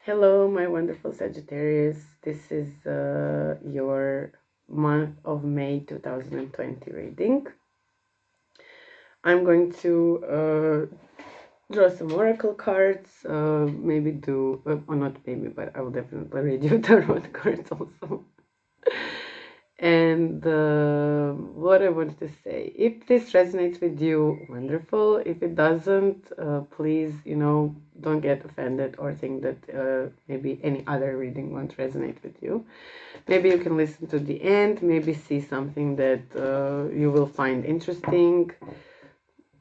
Hello, my wonderful Sagittarius. This is your month of May 2020 reading. I'm going to draw some oracle cards, maybe do, or not maybe, but I will definitely read you tarot cards also. And what I wanted to say, if this resonates with you, wonderful. If it doesn't, please, don't get offended or think that maybe any other reading won't resonate with you. Maybe you can listen to the end, maybe see something that you will find interesting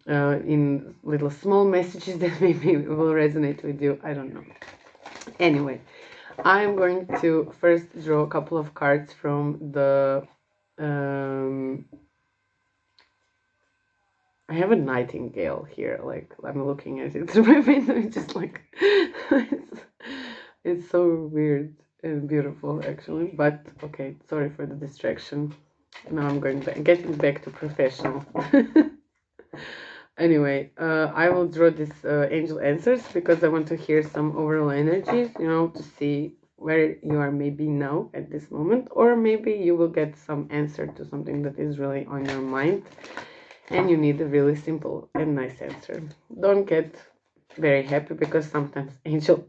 in little small messages that maybe will resonate with you. I don't know. Anyway, I'm going to first draw a couple of cards from the I have a nightingale here, like I'm looking at it through my window. It's just like it's so weird and beautiful actually, but okay, sorry for the distraction. Now I'm getting back to professional. Anyway, I will draw this angel answers because I want to hear some overall energies, to see where you are maybe now at this moment, or maybe you will get some answer to something that is really on your mind and you need a really simple and nice answer. Don't get very happy because sometimes angel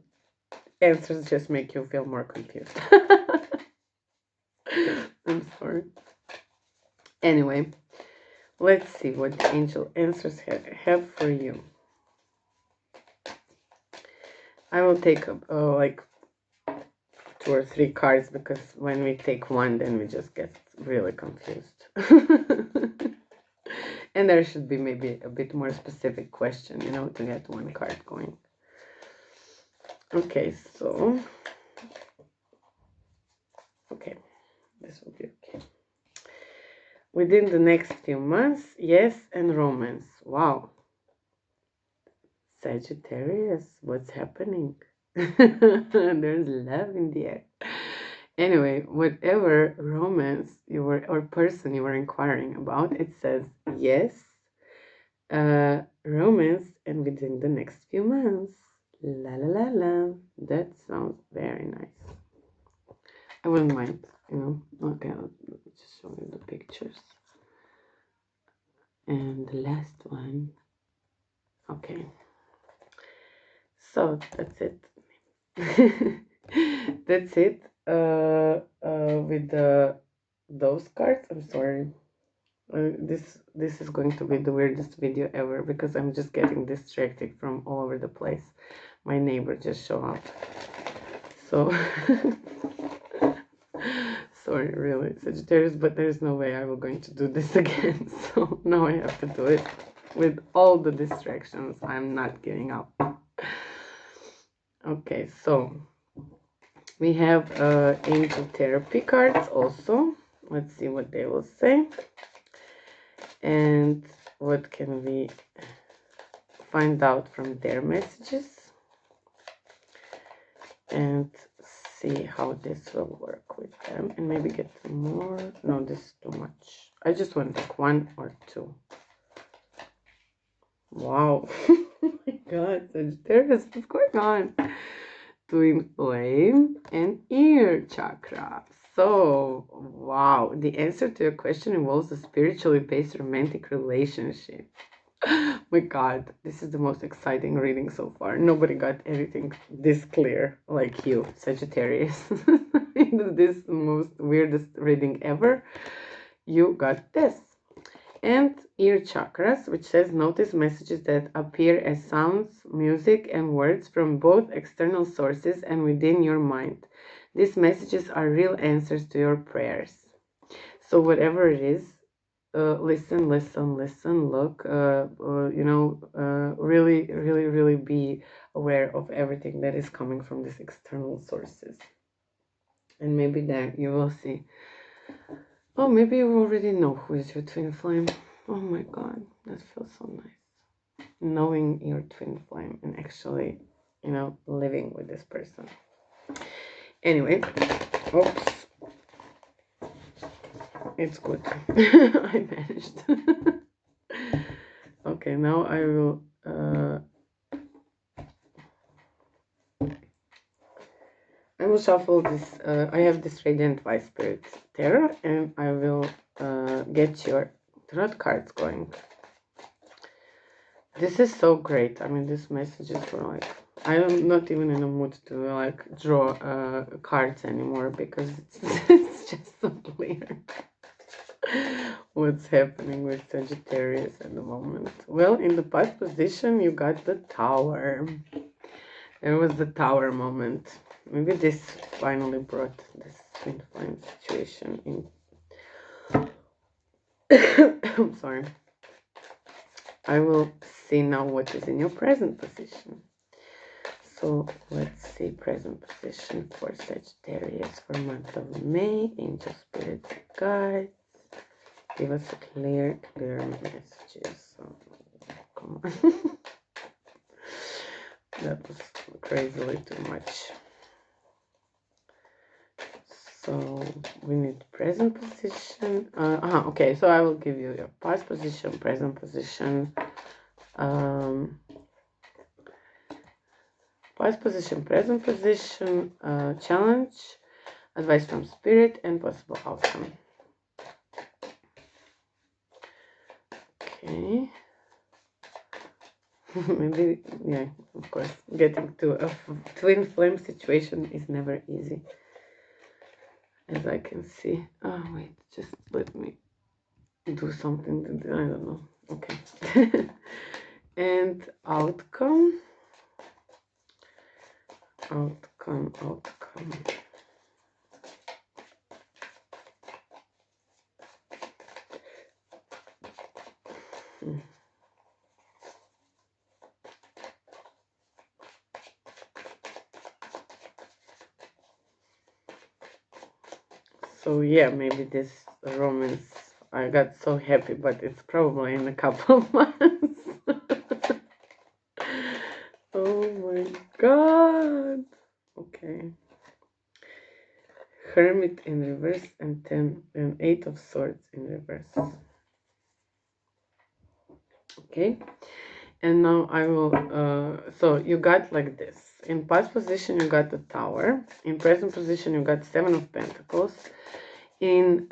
answers just make you feel more confused. I'm sorry. Anyway, let's see what the angel answers have for you. I will take like 2 or 3 cards because when we take one, then we just get really confused. And there should be maybe a bit more specific question, to get one card going. Okay, so okay, this will be okay. Within the next few months, yes, and romance. Wow. Sagittarius, what's happening? There's love in the air. Anyway, whatever romance you were or person you were inquiring about, it says yes, romance, and within the next few months. La la la la. That sounds very nice. I wouldn't mind, Okay, let me just show you the pictures. And the last one. Okay. So that's it. That's it. With those cards. I'm sorry. This is going to be the weirdest video ever because I'm just getting distracted from all over the place. My neighbor just showed up. So sorry, really, Sagittarius, but there's no way I will going to do this again. So now I have to do it with all the distractions. I'm not giving up. Okay, so we have angel therapy cards also. Let's see what they will say. And what can we find out from their messages. And see how this will work with them. And maybe get more. No, this is too much. I just want like 1 or 2. Wow. Oh my god, Sagittarius, what's going on? Twin flame and ear chakra. So, wow, the answer to your question involves a spiritually based romantic relationship. My god, this is the most exciting reading so far. Nobody got anything this clear like you, Sagittarius. In this most weirdest reading ever, you got this. And ear chakras, which says notice messages that appear as sounds, music, and words from both external sources and within your mind. These messages are real answers to your prayers. So whatever it is, listen, look, really be aware of everything that is coming from these external sources. And maybe then you will see. Oh, maybe you already know who is your twin flame. Oh my god, that feels so nice. Knowing your twin flame and actually, living with this person. Anyway, oops. It's good. I managed. Okay, now I will I will shuffle this. I have this Radiant White Spirit Tarot, and I will get your tarot cards going. This is so great. I mean, this message is for like, I am not even in a mood to like draw cards anymore because it's just so clear what's happening with Sagittarius at the moment. Well, in the past position, you got the Tower. There was the Tower moment. Maybe this finally brought this twin flame situation in. I'm sorry. I will see now what is in your present position. So let's see present position for Sagittarius for month of May. Angel Spirit Guides. Give us clear messages. So, come on. That was crazily too much. So we need present position. Okay, so I will give you your past position, present position, past position, present position, challenge, advice from spirit, and possible outcome. Okay. Maybe, yeah, of course, getting to a twin flame situation is never easy, as I can see. Oh, wait, just let me do something. I don't know. Okay. And outcome. So yeah, maybe this romance, I got so happy, but it's probably in a couple of months. Oh my god. Okay. Hermit in reverse and 10 and 8 of swords in reverse. Okay. And now I will, so you got like this. In past position, you got the Tower. In present position, you got 7 of Pentacles. In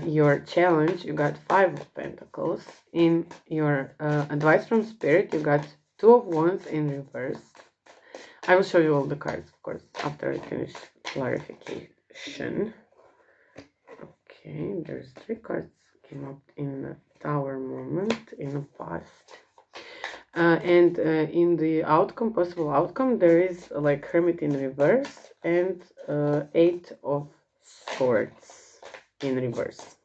your challenge, you got 5 of Pentacles. In your advice from Spirit, you got 2 of Wands in reverse. I will show you all the cards, of course, after I finish clarification. Okay, there's 3 cards came up in the Tower moment in the past. And in the outcome, possible outcome, there is like Hermit in reverse and 8 of Swords in reverse.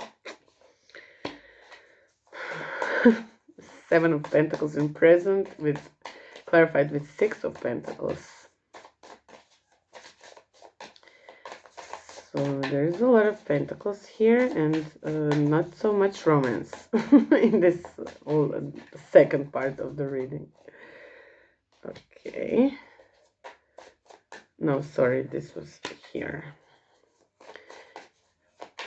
7 of Pentacles in present, with clarified with 6 of Pentacles. So there's a lot of Pentacles here and not so much romance in this second part of the reading. Okay. No, sorry, this was here.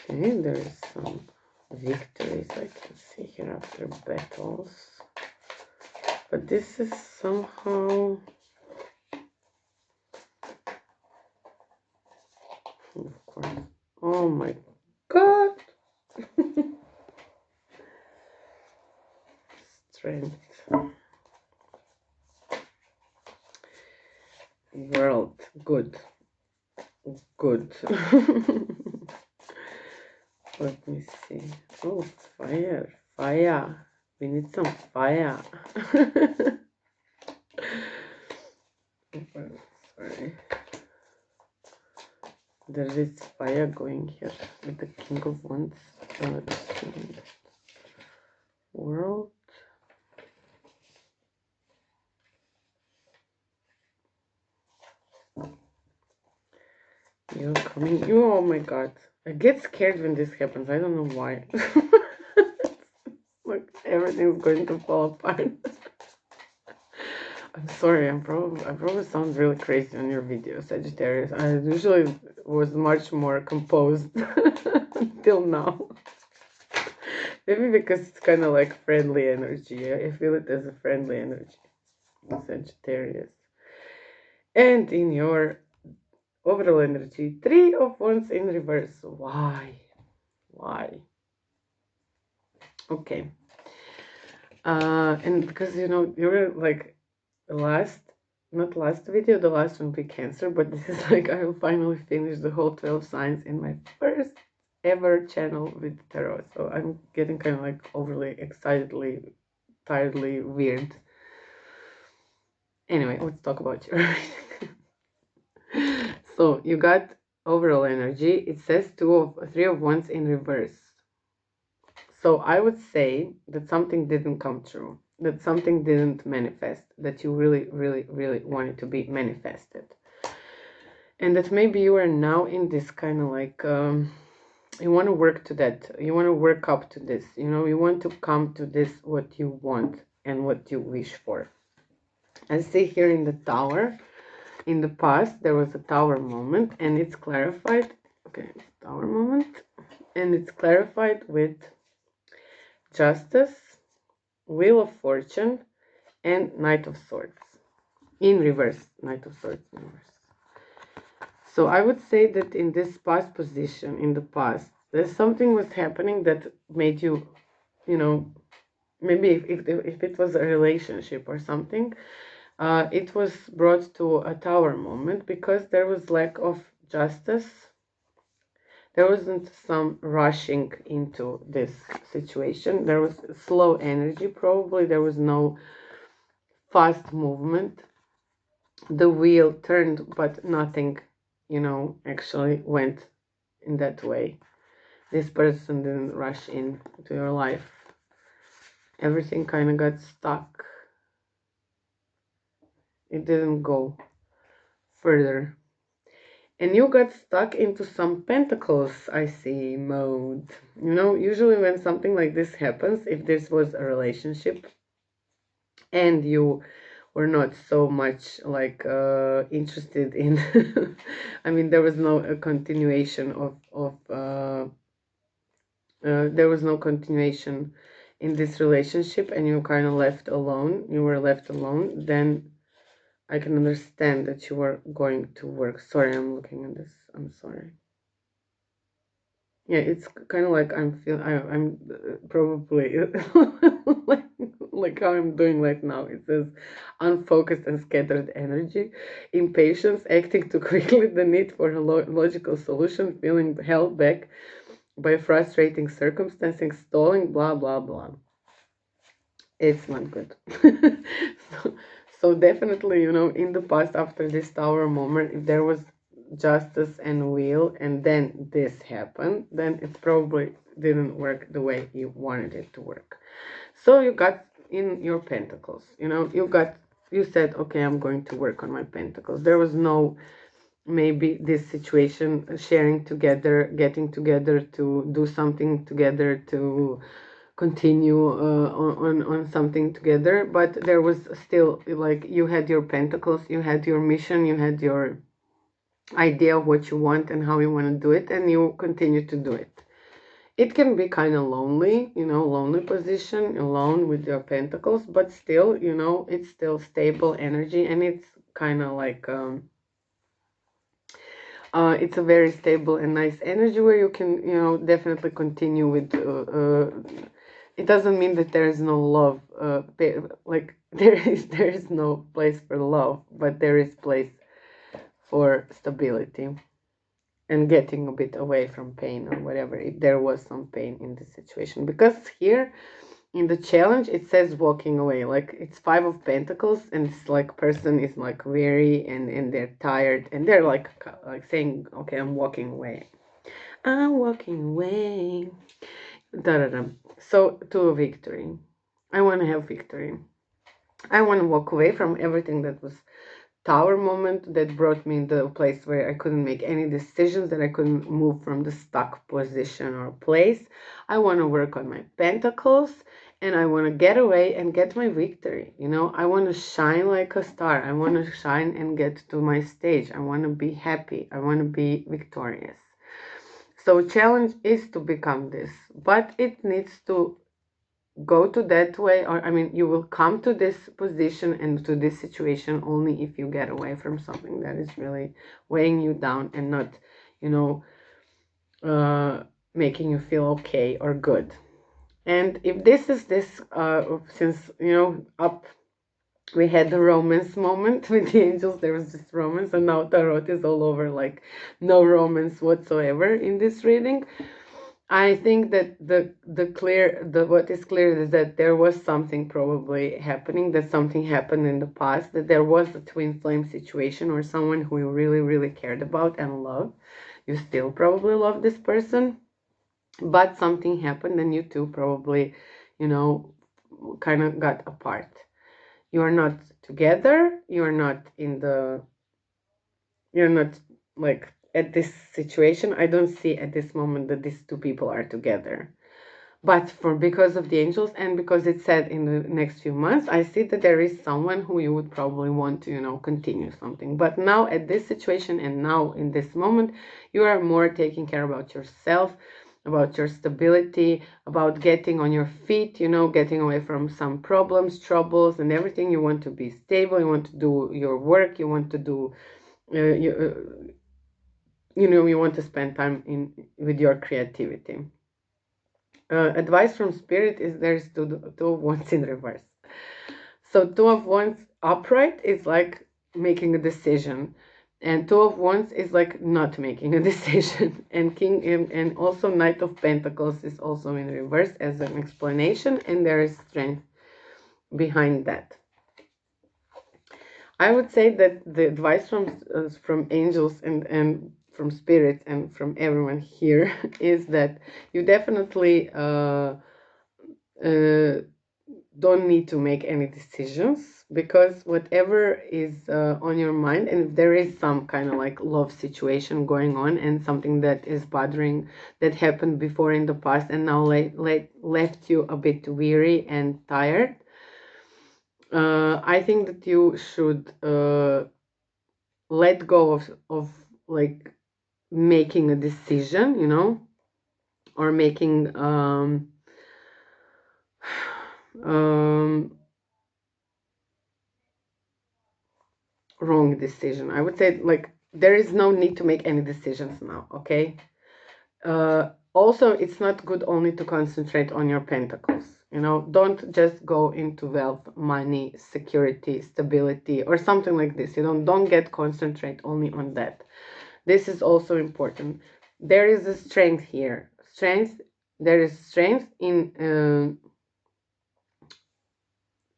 Okay, there's some victories I can see here after battles. But this is somehow... Of course. Oh my god! Strength. World. Good. Good. Let me see. Oh, fire. Fire. We need some fire. Sorry. There is fire going here with the King of Wands. World. You're coming. Oh my god. I get scared when this happens. I don't know why. Like everything's going to fall apart. I'm sorry, I probably sound really crazy on your videos, Sagittarius. I usually was much more composed until now. Maybe because it's kind of like friendly energy. I feel it as a friendly energy, Sagittarius. And in your overall energy, 3 of Wands in reverse. Why? Okay. And because you were like the last, not last video, the last one be Cancer, but this is like I will finally finish the whole 12 signs in my first ever channel with tarot. So I'm getting kind of like overly excitedly, tiredly weird. Anyway, let's talk about your So you got overall energy. It says 3 of Wands in reverse. So I would say that something didn't come true, that something didn't manifest, that you really, really, really wanted to be manifested. And that maybe you are now in this kind of like, you want to work to that, you want to work up to this, you want to come to this, what you want and what you wish for. I see here in the Tower, in the past, there was a Tower moment and it's clarified. Okay, Tower moment. And it's clarified with Justice, Wheel of Fortune, and Knight of Swords. In reverse. Knight of Swords in reverse. So I would say that in this past position, in the past, there's something was happening that made you, maybe if it was a relationship or something, it was brought to a Tower moment because there was lack of justice. There wasn't some rushing into this situation. There was slow energy, probably. There was no fast movement. The wheel turned, but nothing, actually went in that way. This person didn't rush into your life. Everything kind of got stuck. It didn't go further. And you got stuck into some pentacles, I see, mode. Usually when something like this happens, if this was a relationship and you were not so much like interested in, I mean, there was no continuation there was no continuation in this relationship and you kind of left alone, you were left alone, then I can understand that you were going to work. Sorry, I'm looking at this. I'm sorry. Yeah, it's kind of like I'm probably like how I'm doing right now. It says unfocused and scattered energy, impatience, acting too quickly, the need for a logical solution, feeling held back by frustrating circumstances, stalling, blah blah blah. It's not good. so definitely, in the past, after this Tower moment, if there was justice and will and then this happened, then it probably didn't work the way you wanted it to work. So you got in your pentacles, you said, okay, I'm going to work on my pentacles. There was no maybe this situation, sharing together, getting together to do something together, to continue on something together, but there was still like you had your pentacles, you had your mission, you had your idea of what you want and how you want to do it, and you continue to do it. It can be kind of lonely, lonely position, alone with your pentacles, but still, it's still stable energy, and it's kind of like it's a very stable and nice energy where you can, definitely continue with it doesn't mean that there is no love, like there is no place for love, but there is place for stability and getting a bit away from pain or whatever, if there was some pain in the situation. Because here in the challenge it says walking away, like it's 5 of Pentacles, and it's like person is like weary and they're tired and they're like saying, okay, I'm walking away, I'm walking away. Da-da-da. So to victory, I want to have victory. I want to walk away from everything that was Tower moment, that brought me into a place where I couldn't make any decisions, that I couldn't move from the stuck position or place. I want to work on my pentacles and I want to get away and get my victory. I want to shine like a star. I want to shine and get to my stage. I want to be happy. I want to be victorious. So challenge is to become this, but it needs to go to that way, or I mean, you will come to this position and to this situation only if you get away from something that is really weighing you down and not, you know, making you feel okay or good. And if this is this, since, you know, up we had the romance moment with the angels, there was this romance, and now tarot is all over, like no romance whatsoever in this reading. I think that the what is clear is that there was something probably happening, that something happened in the past, that there was a twin flame situation or someone who you really, really cared about and loved. You still probably love this person, but something happened and you two probably, you know, kind of got apart. You are not together, you're not like at this situation. I don't see at this moment that these two people are together. But for because of the angels and because it said in the next few months, I see that there is someone who you would probably want to, you know, continue something. But now at this situation and now in this moment, you are more taking care about yourself, about your stability, about getting on your feet, you know, getting away from some problems, troubles, and everything. You want to be stable. You want to do your work. You want to do, you know, you want to spend time in with your creativity. Advice from spirit is there's two of wands in reverse. So two of wands upright is like making a decision, and two of wands is like not making a decision. And king and also knight of pentacles is also in reverse as an explanation, and there is strength behind that. I would say that the advice from angels and from spirits and from everyone here is that you definitely don't need to make any decisions, because whatever is on your mind, and if there is some kind of like love situation going on and something that is bothering, that happened before in the past and now left you a bit weary and tired, I think that you should let go of like making a decision, you know, or making wrong decision. I would say like there is no need to make any decisions now, okay? Also, it's not good only to concentrate on your pentacles. You know, don't just go into wealth, money, security, stability, or something like this. You know, don't get concentrate only on that. This is also important. There is a strength here. There is strength in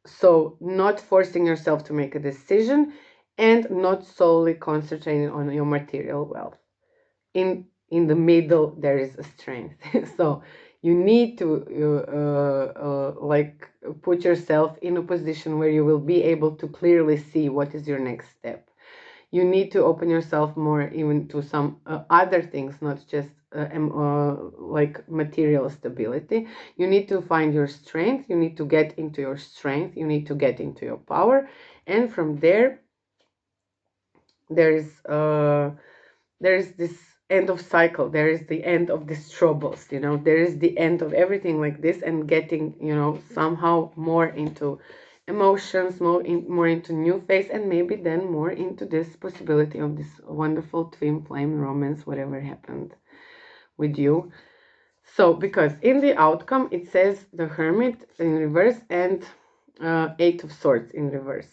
so not forcing yourself to make a decision and not solely concentrating on your material wealth. In the middle there is a strength. So you need to like put yourself in a position where you will be able to clearly see what is your next step. You need to open yourself more even to some other things, not just like material stability. You need to find your strength. You need to get into your strength. You need to get into your power, and from there, there's this end of cycle. There is the end of these troubles. You know, there is the end of everything like this, and getting, you know, somehow more into emotions, more into new phase, and maybe then more into this possibility of this wonderful twin flame romance, whatever happened with you. So because in the outcome it says the Hermit in reverse and Eight of Swords in reverse,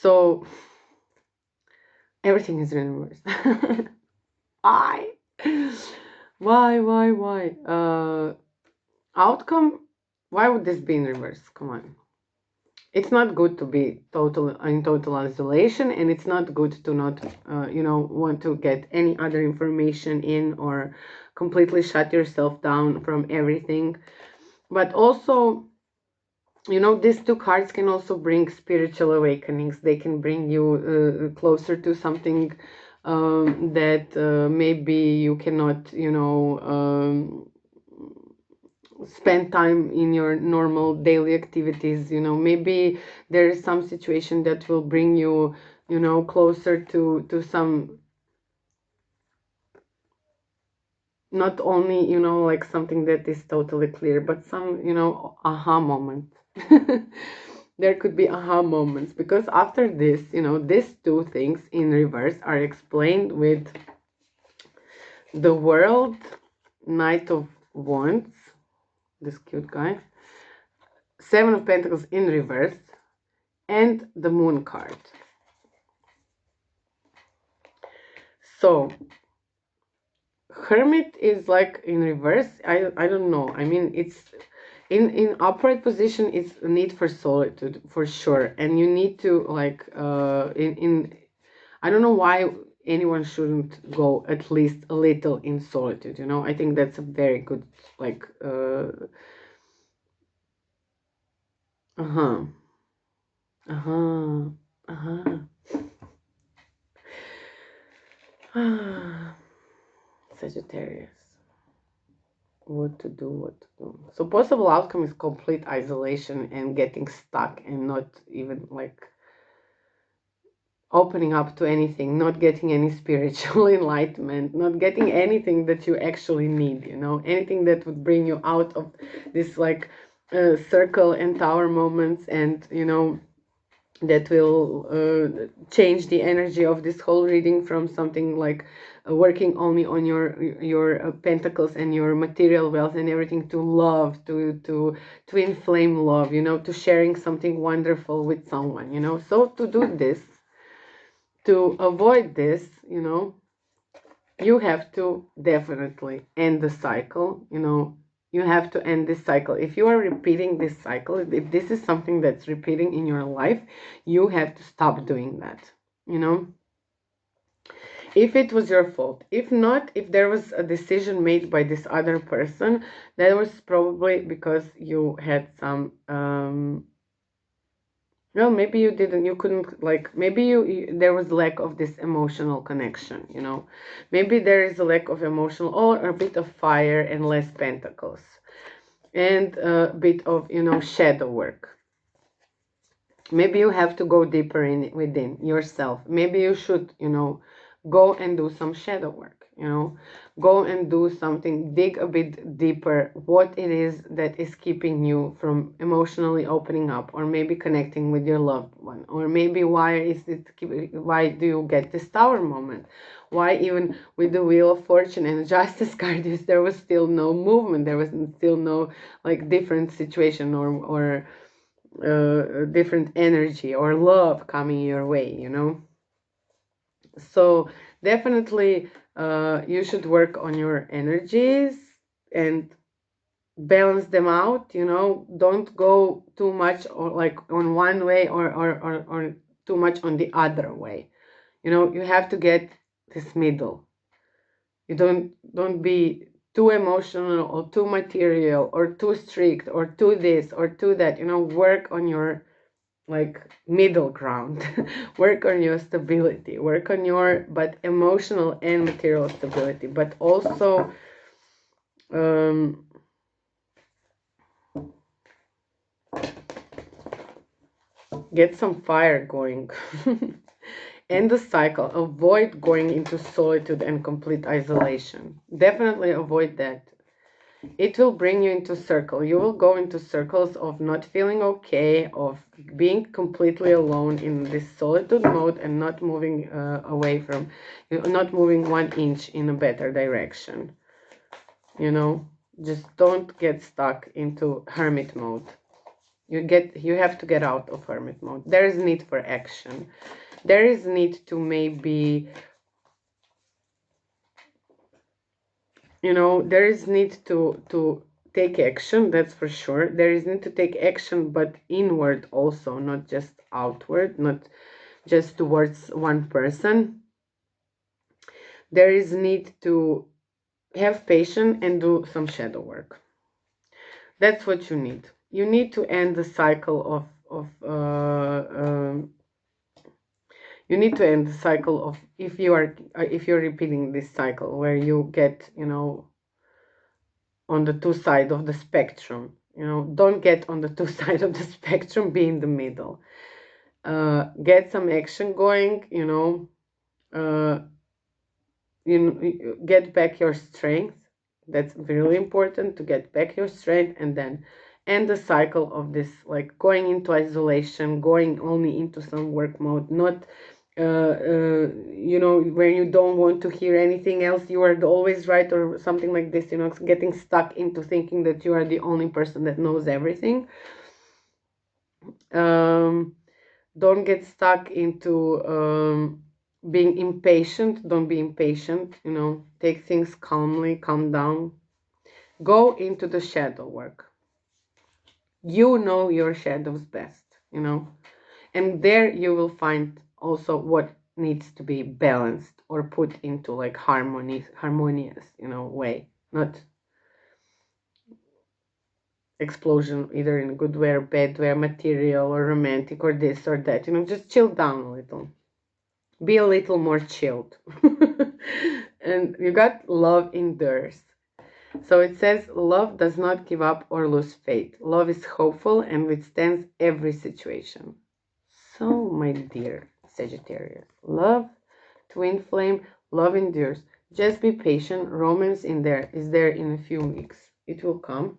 so everything is in reverse. Why? Why? Outcome, why would this be in reverse? Come on. It's not good to be in total isolation, and it's not good to not, you know, want to get any other information in, or completely shut yourself down from everything. But also, you know, these two cards can also bring spiritual awakenings. They can bring you closer to something that maybe you cannot, you know, spend time in your normal daily activities. You know, maybe there is some situation that will bring you, you know, closer to some, not only, you know, like something that is totally clear, but some, you know, aha moment. There could be aha moments, because after this, you know, these two things in reverse are explained with the world, Knight of Wands, this cute guy, Seven of Pentacles in reverse, and the Moon card. So Hermit is like in reverse. I don't know. I mean, it's in upright position. It's a need for solitude for sure, and you need to like in I don't know why anyone shouldn't go at least a little in solitude. You know, I think that's a very good like uh-huh uh-huh uh-huh Sagittarius. What to do, what to do. So possible outcome is complete isolation and getting stuck and not even like opening up to anything, not getting any spiritual enlightenment, not getting anything that you actually need, you know, anything that would bring you out of this like circle and tower moments, and you know, that will change the energy of this whole reading from something like working only on your pentacles and your material wealth and everything, to love, to inflame love, you know, to sharing something wonderful with someone, you know. So to do this, to avoid this, you know, you have to definitely end the cycle, you know. You have to end this cycle. If you are repeating this cycle, if this is something that's repeating in your life, you have to stop doing that, you know. If it was your fault, if not, if there was a decision made by this other person, that was probably because you had some well, maybe you didn't, you couldn't, like, maybe there was lack of this emotional connection, you know. Maybe there is a lack of emotional, or a bit of fire and less pentacles, and a bit of, you know, shadow work. Maybe you have to go deeper in within yourself. Maybe you should, you know, go and do some shadow work, you know. Go and do something, dig a bit deeper what it is that is keeping you from emotionally opening up, or maybe connecting with your loved one, or maybe why do you get this tower moment, why even with the Wheel of Fortune and Justice card there was still no movement, there was still no like different situation, or different energy or love coming your way, you know. So definitely you should work on your energies and balance them out, you know. Don't go too much or like on one way, or too much on the other way, you know. You have to get this middle. You don't be too emotional or too material or too strict or too this or too that, you know. Work on your like middle ground. Work on your stability, work on your but emotional and material stability, but also get some fire going. End the cycle. Avoid going into solitude and complete isolation. Definitely avoid that. It will bring you into circle. You will go into circles of not feeling okay, of being completely alone in this solitude mode, and not moving away from, you know, not moving 1 inch in a better direction. You know, just don't get stuck into hermit mode. You have to get out of hermit mode. There is need for action. There is need to maybe, you know, there is need to take action, that's for sure. There is need to take action, but inward also, not just outward, not just towards one person. There is need to have patience and do some shadow work. That's what you need. You need to end the cycle of you need to end the cycle of, if you're repeating this cycle where you get, you know, on the two sides of the spectrum. You know, don't get on the two sides of the spectrum, be in the middle. Get some action going, you know, get back your strength, That's really important to get back your strength and then end the cycle of this, like going into isolation, going only into some work mode, not you know, where you don't want to hear anything else, you are always right or something like this, you know, getting stuck into thinking that you are the only person that knows everything. Don't get stuck into being impatient. Don't be impatient, you know, take things calmly, calm down, go into the shadow work. You know your shadows best, you know, and there you will find also what needs to be balanced or put into like harmonious, you know, way, not explosion either in a good way or bad way, material or romantic or this or that, you know, just chill down a little, be a little more chilled. And you got love endures. So it says, love does not give up or lose faith. Love is hopeful and withstands every situation. So, my dear Sagittarius, love, twin flame, love endures. Just be patient. Romance is there in a few weeks. It will come.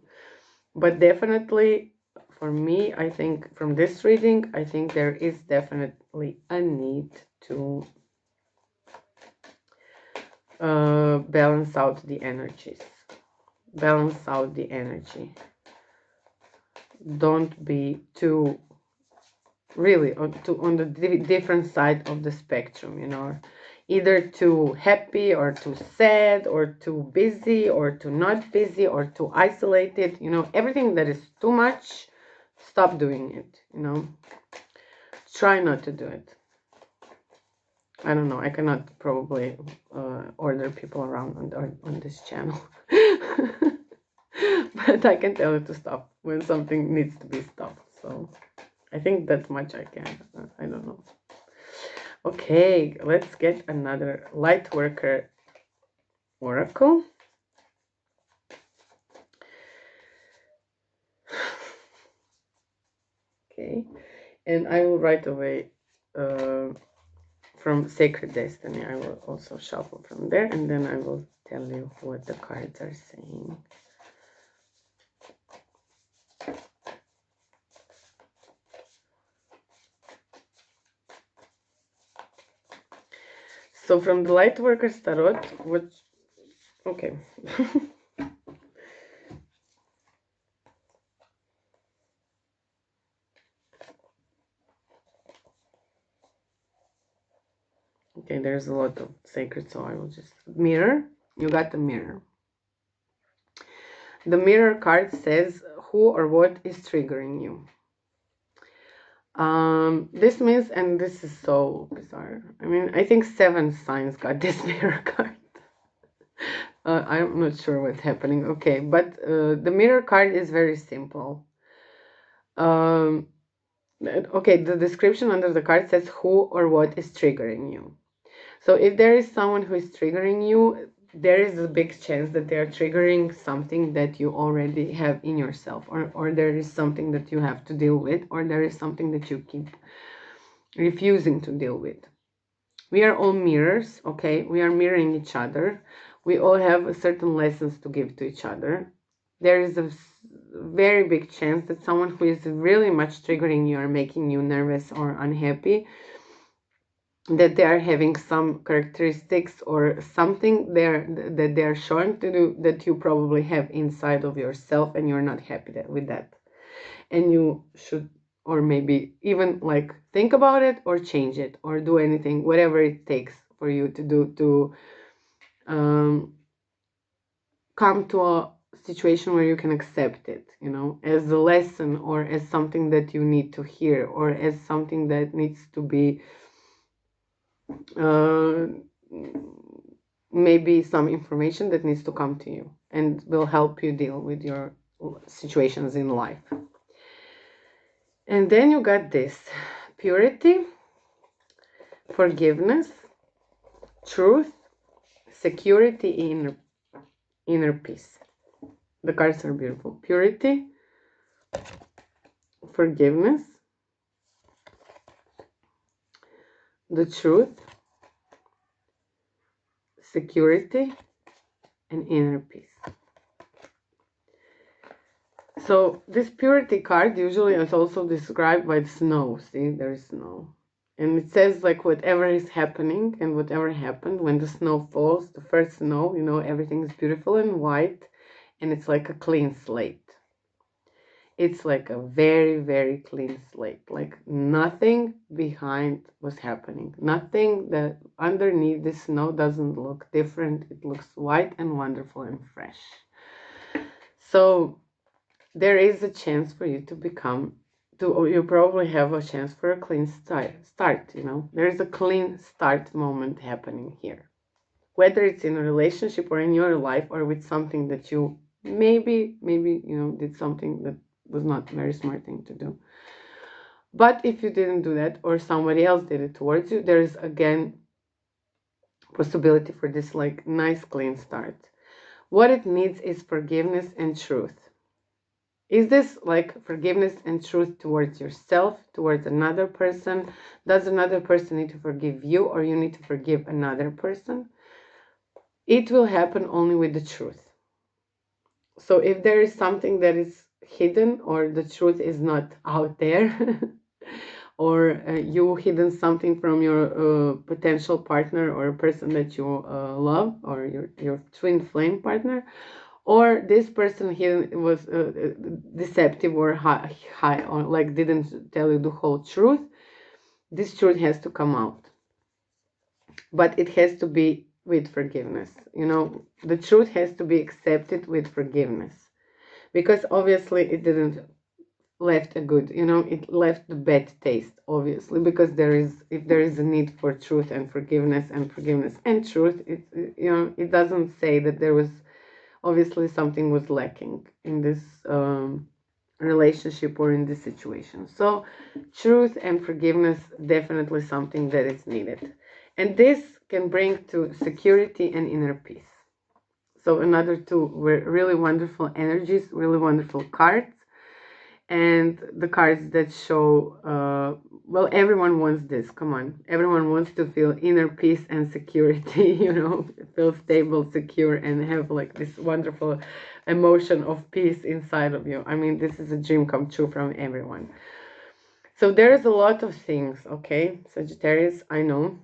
But definitely, for me, I think from this reading, I think there is definitely a need to balance out the energies. Balance out the energy. Don't be too really on the different side of the spectrum, you know, either too happy or too sad or too busy or too not busy or too isolated, you know, everything that is too much, stop doing it, you know, try not to do it. I don't know, I cannot probably order people around on this channel. But I can tell you to stop when something needs to be stopped. So I think that much I can. I don't know. Okay, let's get another light worker oracle. Okay, and I will right away from Sacred Destiny. I will also shuffle from there, and then I will tell you what the cards are saying. So from the Lightworkers Tarot, which, okay. Okay, there's a lot of sacred, so I will just... Mirror, you got the mirror. The mirror card says who or what is triggering you. This means, and this is so bizarre, I mean, I think 7 signs got this mirror card. I'm not sure what's happening. Okay, but the mirror card is very simple. Okay, the description under the card says who or what is triggering you. So if there is someone who is triggering you, there is a big chance that they are triggering something that you already have in yourself, or there is something that you have to deal with, or there is something that you keep refusing to deal with. We are all mirrors, okay? We are mirroring each other. We all have certain lessons to give to each other. There is a very big chance that someone who is really much triggering you or making you nervous or unhappy, that they are having some characteristics or something that they are showing to do that you probably have inside of yourself, and you're not happy with that. And you should, or maybe even like think about it or change it or do anything, whatever it takes for you to do to come to a situation where you can accept it, you know, as a lesson or as something that you need to hear or as something that needs to be maybe some information that needs to come to you and will help you deal with your situations in life. And then you got this: purity, forgiveness, truth, security, inner peace. The cards are beautiful. Purity, forgiveness, the truth, security, and inner peace. So this purity card usually is also described by snow. See, there is snow. And it says like whatever is happening and whatever happened when the snow falls, the first snow, you know, everything is beautiful and white and it's like a clean slate. It's like a very, very clean slate. Like nothing behind was happening. Nothing that underneath the snow doesn't look different. It looks white and wonderful and fresh. So there is a chance for you to become, you probably have a chance for a clean start, you know. There is a clean start moment happening here. Whether it's in a relationship or in your life or with something that you maybe, you know, did something that was not a very smart thing to do. But if you didn't do that or somebody else did it towards you, there is again possibility for this like nice clean start. What it needs is forgiveness and truth. Is this like forgiveness and truth towards yourself, towards another person? Does another person need to forgive you or you need to forgive another person? It will happen only with the truth. So if there is something that is hidden or the truth is not out there or you hidden something from your potential partner or a person that you love or your twin flame partner, or this person here was deceptive or high or like didn't tell you the whole truth, this truth has to come out. But it has to be with forgiveness. You know, the truth has to be accepted with forgiveness. Because obviously it didn't left a good, you know, it left the bad taste, obviously, because if there is a need for truth and forgiveness and truth, you know, it doesn't say that there was obviously something was lacking in this relationship or in this situation. So truth and forgiveness, definitely something that is needed. And this can bring to security and inner peace. So another two were really wonderful energies, really wonderful cards. And the cards that show, well, everyone wants this. Come on. Everyone wants to feel inner peace and security, you know, feel stable, secure, and have like this wonderful emotion of peace inside of you. I mean, this is a dream come true from everyone. So there's a lot of things, okay, Sagittarius, I know.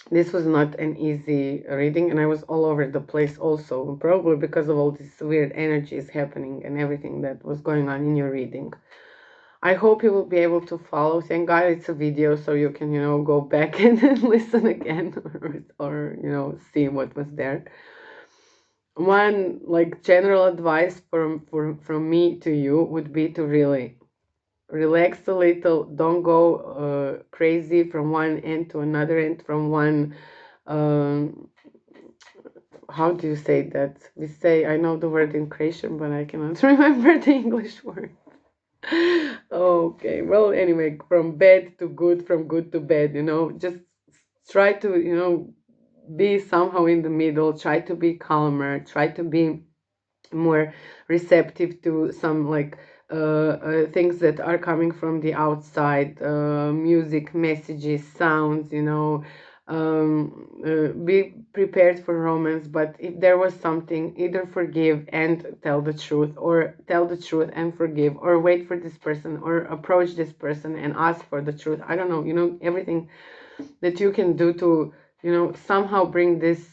This was not an easy reading, and I was all over the place also, probably because of all these weird energies happening and everything that was going on in your reading. I hope you will be able to follow. Thank God it's a video, so you can, you know, go back and listen again or, you know, see what was there. One, like, general advice from me to you would be to really relax a little. Don't go crazy from one end to another end, from one how do you say that? We say, I know the word in Croatian, but I cannot remember the English word. Okay, well, anyway, from bad to good, from good to bad, you know, just try to, you know, be somehow in the middle, try to be calmer, try to be more receptive to some like things that are coming from the outside, music, messages, sounds, you know. Be prepared for romance, but if there was something, either forgive and tell the truth, or tell the truth and forgive, or wait for this person, or approach this person and ask for the truth. I don't know, you know, everything that you can do to, you know, somehow bring this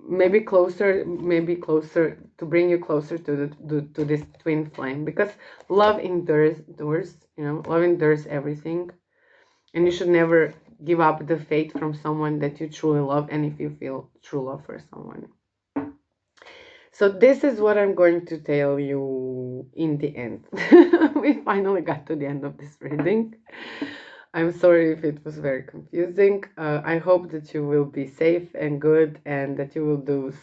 maybe closer to bring you closer to this twin flame, because love endures, you know, love endures everything, and you should never give up the faith from someone that you truly love, and if you feel true love for someone. So this is what I'm going to tell you in the end. We finally got to the end of this reading. I'm sorry if it was very confusing. I hope that you will be safe and good, and that you will do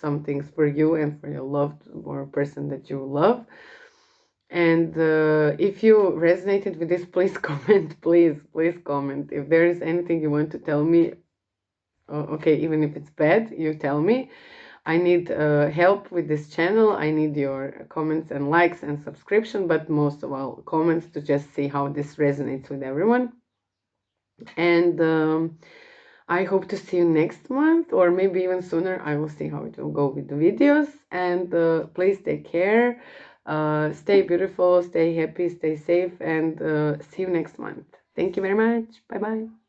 some things for you and for your loved or person that you love. And if you resonated with this, please comment. Please comment. If there is anything you want to tell me, okay, even if it's bad, you tell me. I need help with this channel. I need your comments and likes and subscription, but most of all, comments, to just see how this resonates with everyone. And I hope to see you next month, or maybe even sooner. I will see how it will go with the videos. And please take care. Stay beautiful, stay happy, stay safe, and see you next month. Thank you very much. Bye bye.